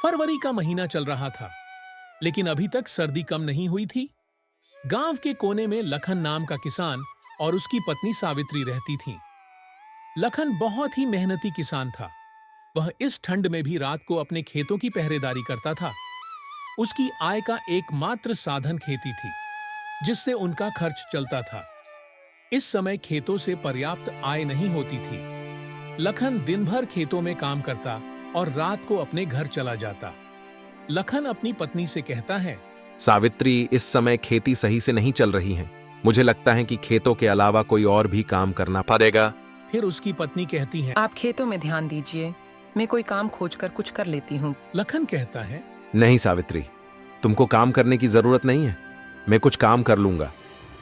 फरवरी का महीना चल रहा था, लेकिन अभी तक सर्दी कम नहीं हुई थी। गांव के कोने में लखन नाम का किसान और उसकी पत्नी सावित्री रहती थीं। लखन बहुत ही मेहनती किसान था। वह इस ठंड में भी रात को अपने खेतों की पहरेदारी करता था। उसकी आय का एकमात्र साधन खेती थी, जिससे उनका खर्च चलता था। इस समय खेतों से पर्याप्त आय नहीं होती थी। लखन दिन भर खेतों में काम करता और रात को अपने घर चला जाता। लखन अपनी पत्नी से कहता है, सावित्री, इस समय खेती सही से नहीं चल रही है। मुझे लगता है कि खेतों के अलावा कोई और भी काम करना पड़ेगा। फिर उसकी पत्नी कहती है, आप खेतों में ध्यान दीजिए, मैं कोई काम खोजकर कुछ कर लेती हूँ। लखन कहता है, नहीं सावित्री, तुमको काम करने की जरूरत नहीं है। मैं कुछ काम कर लूंगा,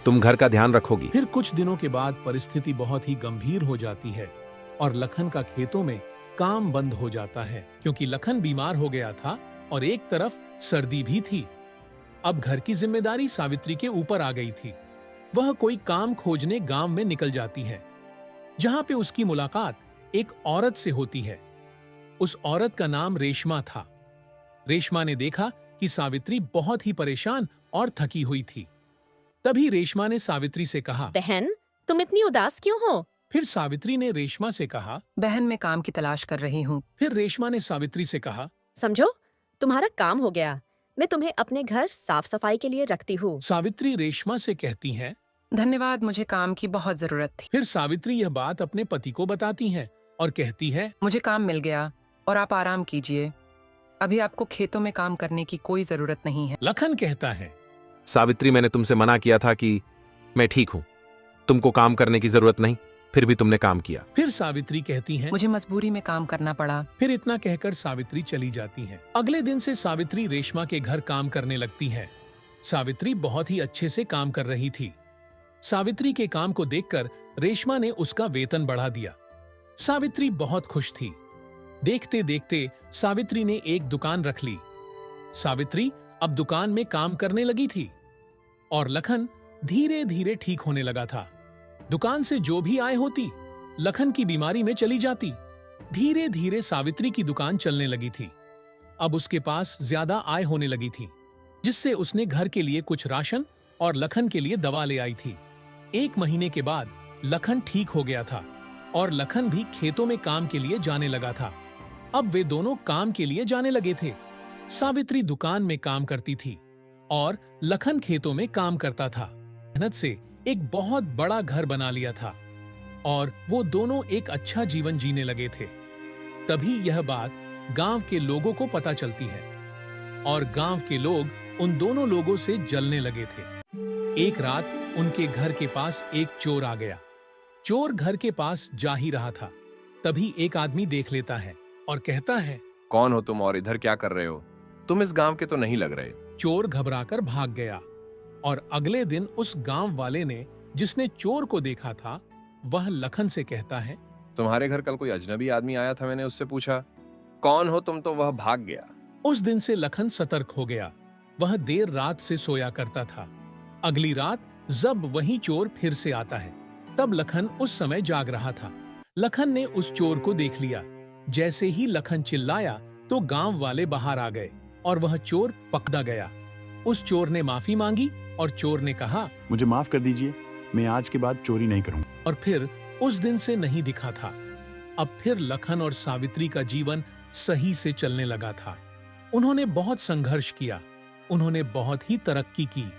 तुम घर का ध्यान रखोगी। फिर कुछ दिनों के बाद परिस्थिति बहुत ही गंभीर हो जाती है और लखन का खेतों में काम बंद हो जाता है, क्योंकि लखन बीमार हो गया था और एक तरफ सर्दी भी थी। अब घर की जिम्मेदारी सावित्री के ऊपर आ गई थी। वह कोई काम खोजने गांव में निकल जाती है, जहां पे उसकी मुलाकात एक औरत से होती है। उस औरत का नाम रेशमा था। रेशमा ने देखा कि सावित्री बहुत ही परेशान और थकी हुई थी। तभी रेशमा ने सावित्री से कहा, बहन, तुम इतनी उदास क्यों हो? फिर सावित्री ने रेशमा से कहा, बहन, मैं काम की तलाश कर रही हूँ। फिर रेशमा ने सावित्री से कहा, समझो, तुम्हारा काम हो गया। मैं तुम्हें अपने घर साफ सफाई के लिए रखती हूँ। सावित्री रेशमा से कहती हैं, धन्यवाद, मुझे काम की बहुत जरूरत थी। फिर सावित्री यह बात अपने पति को बताती हैं और कहती है, मुझे काम मिल गया और आप आराम कीजिए। अभी आपको खेतों में काम करने की कोई जरूरत नहीं है। लखन कहता है, सावित्री, मैंने तुमसे मना किया था कि मैं ठीक हूं, तुमको काम करने की जरूरत नहीं, फिर भी तुमने काम किया। फिर सावित्री कहती हैं, मुझे मजबूरी में काम करना पड़ा। फिर इतना कहकर सावित्री चली जाती है। अगले दिन से सावित्री रेशमा के घर काम करने लगती है। सावित्री बहुत ही अच्छे से काम कर रही थी। सावित्री के काम को देखकर रेशमा ने उसका वेतन बढ़ा दिया। सावित्री बहुत खुश थी। देखते देखते सावित्री ने एक दुकान रख ली। सावित्री अब दुकान में काम करने लगी थी और लखन धीरे धीरे ठीक होने लगा था। दुकान से जो भी आय होती, लखन की बीमारी में चली जाती। धीरे धीरे सावित्री की दुकान चलने लगी थी। अब उसके पास ज्यादा आय होने लगी थी, जिससे उसने घर के लिए कुछ राशन और लखन के लिए दवा ले आई थी। 1 महीने के बाद लखन ठीक हो गया था और लखन भी खेतों में काम के लिए जाने लगा था। अब वे दोनों काम के लिए जाने लगे थे। सावित्री दुकान में काम करती थी और लखन खेतों में काम करता था। मेहनत से एक बहुत बड़ा घर बना लिया था और वो दोनों एक अच्छा जीवन जीने लगे थे। तभी यह बात गांव के लोगों को पता चलती है और गांव के लोग उन दोनों लोगों से जलने लगे थे। एक रात उनके घर के पास एक चोर आ गया। चोर घर के पास जा ही रहा था, तभी एक आदमी देख लेता है और कहता है, कौन हो तुम और इधर क्या कर रहे हो? तुम इस गांव के तो नहीं लग रहे। चोर घबराकर भाग गया और अगले दिन उस गांव वाले ने, जिसने चोर को देखा था, वह लखन से कहता है, तुम्हारे घर कल कोई अजनबी आदमी आया था, मैंने उससे पूछा कौन हो तुम, तो वह भाग गया। उस दिन से लखन सतर्क हो गया। वह देर रात से सोया करता था। अगली रात जब वही चोर फिर से आता है, तब लखन उस समय जाग रहा था। लखन ने उस चोर को देख लिया। जैसे ही लखन चिल्लाया तो गांव वाले बाहर आ गए और वह चोर पकड़ा गया। उस चोर ने माफी मांगी और चोर ने कहा, मुझे माफ कर दीजिए, मैं आज के बाद चोरी नहीं करूंगा। और फिर उस दिन से नहीं दिखा था। अब फिर लखन और सावित्री का जीवन सही से चलने लगा था। उन्होंने बहुत संघर्ष किया, उन्होंने बहुत ही तरक्की की।